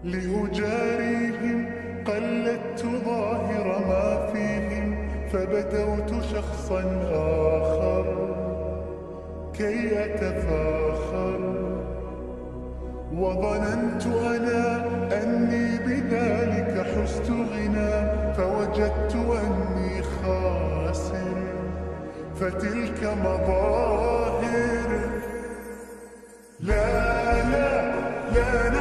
لأجاريهم قلدت ظاهر ما فيهم، فبدوت شخصا آخر كي أتفاخر، وظننت أنا أني بذلك حزت غنى، فوجدت أني خاسر، فتلك مظاهر. لا لا لا